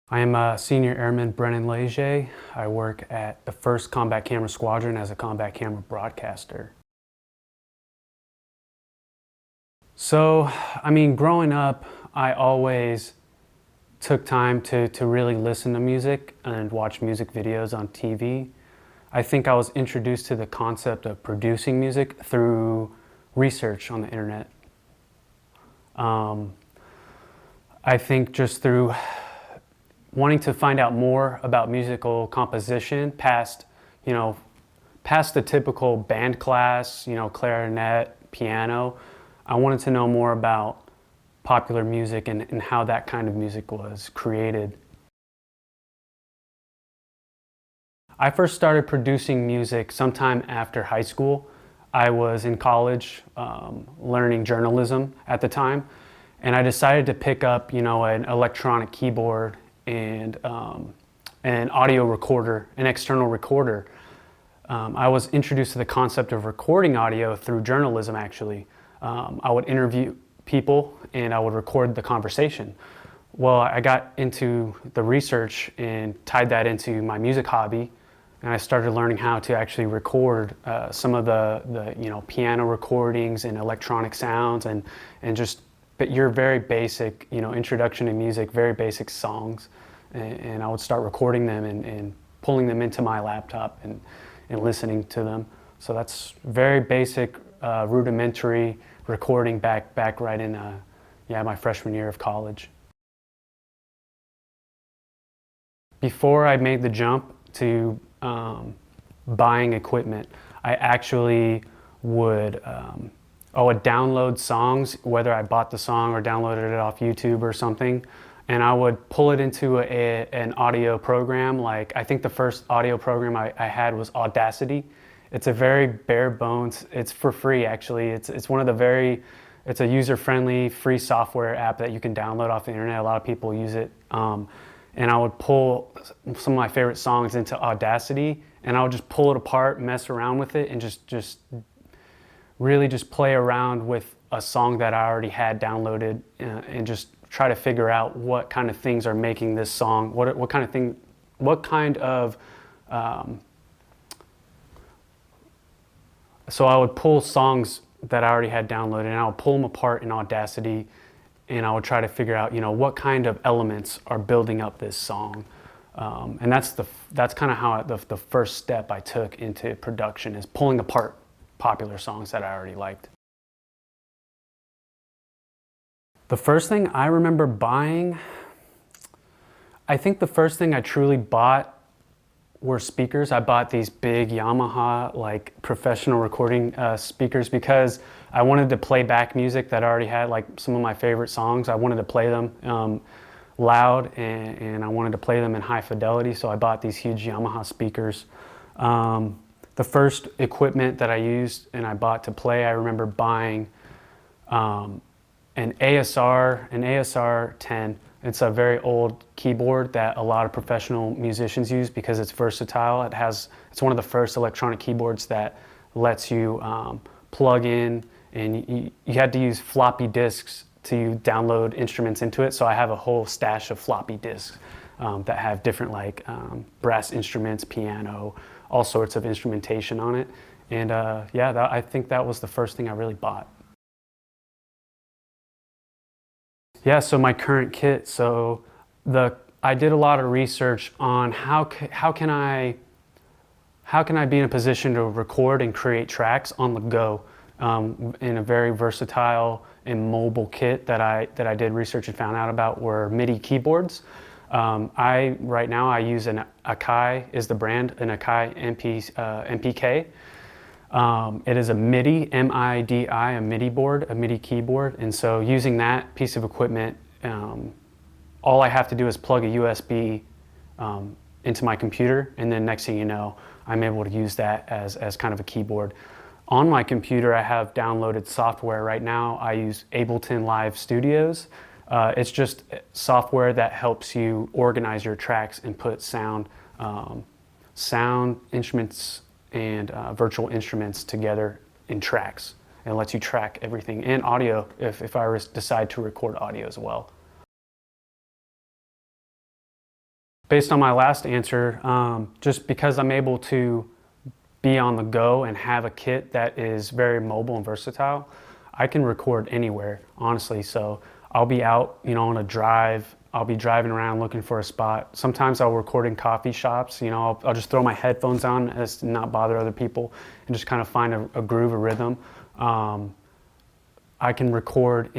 I am a senior airman, Brennon Lege. I work at the 1st Combat Camera Squadron as a combat camera broadcaster. So, growing up, I always took time to really listen to music and watch music videos on TV. I think I was introduced to the concept of producing music through research on the internet. I think just through wanting to find out more about musical composition past the typical band class, clarinet, piano. I wanted to know more about popular music and how that kind of music was created. I first started producing music sometime after high school. I was in college learning journalism at the time, and I decided to pick up an electronic keyboard and an audio recorder, an external recorder. I was introduced to the concept of recording audio through journalism, actually. I would interview people and I would record the conversation. Well, I got into the research and tied that into my music hobby, and I started learning how to actually record some of the piano recordings and electronic sounds and just your very basic introduction to music, very basic songs. And I would start recording them and pulling them into my laptop and listening to them. So that's very basic, rudimentary recording back right in my freshman year of college. Before I made the jump to buying equipment, I actually would download songs, whether I bought the song or downloaded it off YouTube or something, and I would pull it into an audio program. Like, I think the first audio program I had was Audacity. It's a very bare bones, it's for free actually. It's a user-friendly free software app that you can download off the internet. A lot of people use it. And I would pull some of my favorite songs into Audacity, and I would just pull it apart, mess around with it, and just really just play around with a song that I already had downloaded, and just try to figure out what kind of things are making this song, so I would pull songs that I already had downloaded, and I would pull them apart in Audacity, and I would try to figure out what kind of elements are building up this song. And that's kind of how the first step I took into production, is pulling apart popular songs that I already liked. The first thing I remember buying, I think the first thing I truly bought were speakers. I bought these big Yamaha, professional recording speakers, because I wanted to play back music that I already had, like some of my favorite songs. I wanted to play them loud, and I wanted to play them in high fidelity, so I bought these huge Yamaha speakers. The first equipment that I used and I bought to play, I remember buying an ASR 10. It's a very old keyboard that a lot of professional musicians use because it's versatile. It's one of the first electronic keyboards that lets you plug in, and you had to use floppy disks to download instruments into it. So I have a whole stash of floppy disks that have different brass instruments, piano, all sorts of instrumentation on it. And I think that was the first thing I really bought. Yeah, so my current kit. So I did a lot of research on how can I be in a position to record and create tracks on the go in a very versatile and mobile kit that I did research and found out about were MIDI keyboards. Right now I use an Akai is the brand, an Akai MPK. It is a MIDI, M-I-D-I, a MIDI board, a MIDI keyboard. And so using that piece of equipment, all I have to do is plug a USB into my computer, and then next thing you know, I'm able to use that as kind of a keyboard. On my computer, I have downloaded software. Right now, I use Ableton Live Studios. It's just software that helps you organize your tracks and put sound instruments and virtual instruments together in tracks, and lets you track everything, and audio if I decide to record audio as well. Based on my last answer, just because I'm able to be on the go and have a kit that is very mobile and versatile, I can record anywhere, honestly. So I'll be out, on a drive. I'll be driving around looking for a spot. Sometimes I'll record in coffee shops. I'll just throw my headphones on as to not bother other people and just kind of find a groove, a rhythm. I can record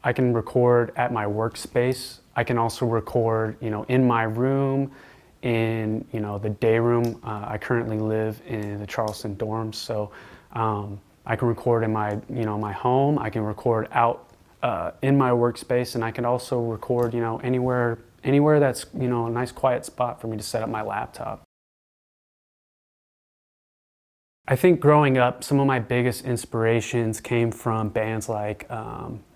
I can record at my workspace. I can also record, in my room, in the day room. I currently live in the Charleston dorms, so I can record in my my home. I can record out in my workspace, and I can also record anywhere that's a nice quiet spot for me to set up my laptop. I think growing up, some of my biggest inspirations came from bands like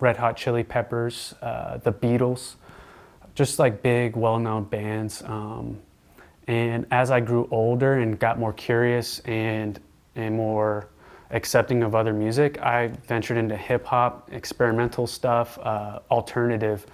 Red Hot Chili Peppers, the Beatles, just like big, well-known bands. And as I grew older and got more curious and more accepting of other music, I ventured into hip hop, experimental stuff, alternative.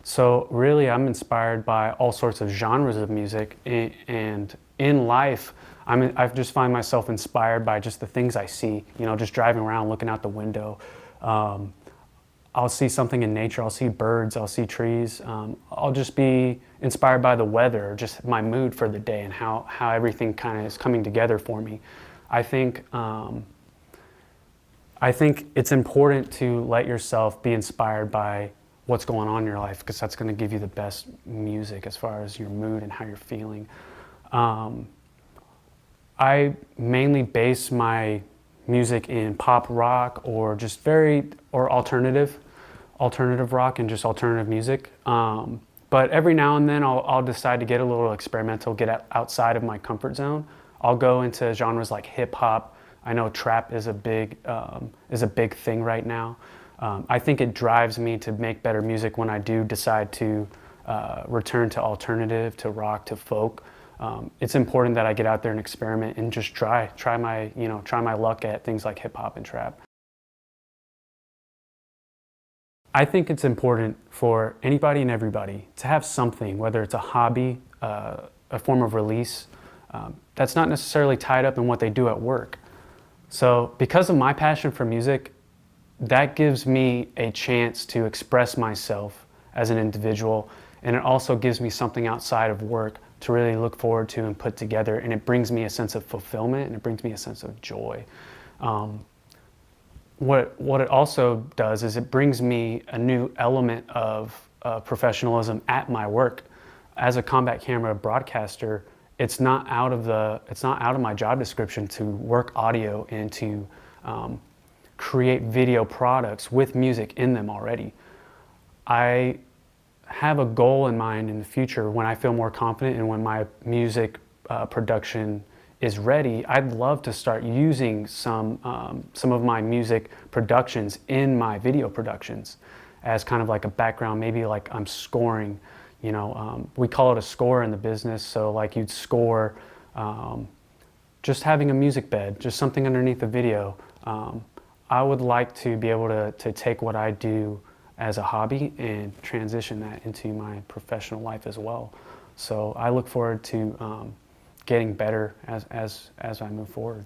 So really, I'm inspired by all sorts of genres of music, and in life, I just find myself inspired by just the things I see. Just driving around, looking out the window. I'll see something in nature. I'll see birds. I'll see trees. I'll just be inspired by the weather, just my mood for the day, and how everything kind of is coming together for me. I think it's important to let yourself be inspired by what's going on in your life, because that's going to give you the best music as far as your mood and how you're feeling. I mainly base my music in pop rock or just alternative rock and just alternative music. But every now and then I'll decide to get a little experimental, get outside of my comfort zone. I'll go into genres like hip hop. I know trap is a big thing right now. I think it drives me to make better music when I do decide to return to alternative, to rock, to folk. It's important that I get out there and experiment and just try my luck at things like hip hop and trap. I think it's important for anybody and everybody to have something, whether it's a hobby, a form of release, that's not necessarily tied up in what they do at work. So because of my passion for music, that gives me a chance to express myself as an individual, and it also gives me something outside of work to really look forward to and put together, and it brings me a sense of fulfillment, and it brings me a sense of joy. What it also does is it brings me a new element of professionalism at my work. As a combat camera broadcaster, it's not out of my job description to work audio and to create video products with music in them already. I have a goal in mind in the future when I feel more confident and when my music production is ready. I'd love to start using some of my music productions in my video productions as kind of like a background, maybe like I'm scoring. We call it a score in the business. So like you'd score just having a music bed, just something underneath the video. I would like to be able to take what I do as a hobby and transition that into my professional life as well. So I look forward to getting better as I move forward.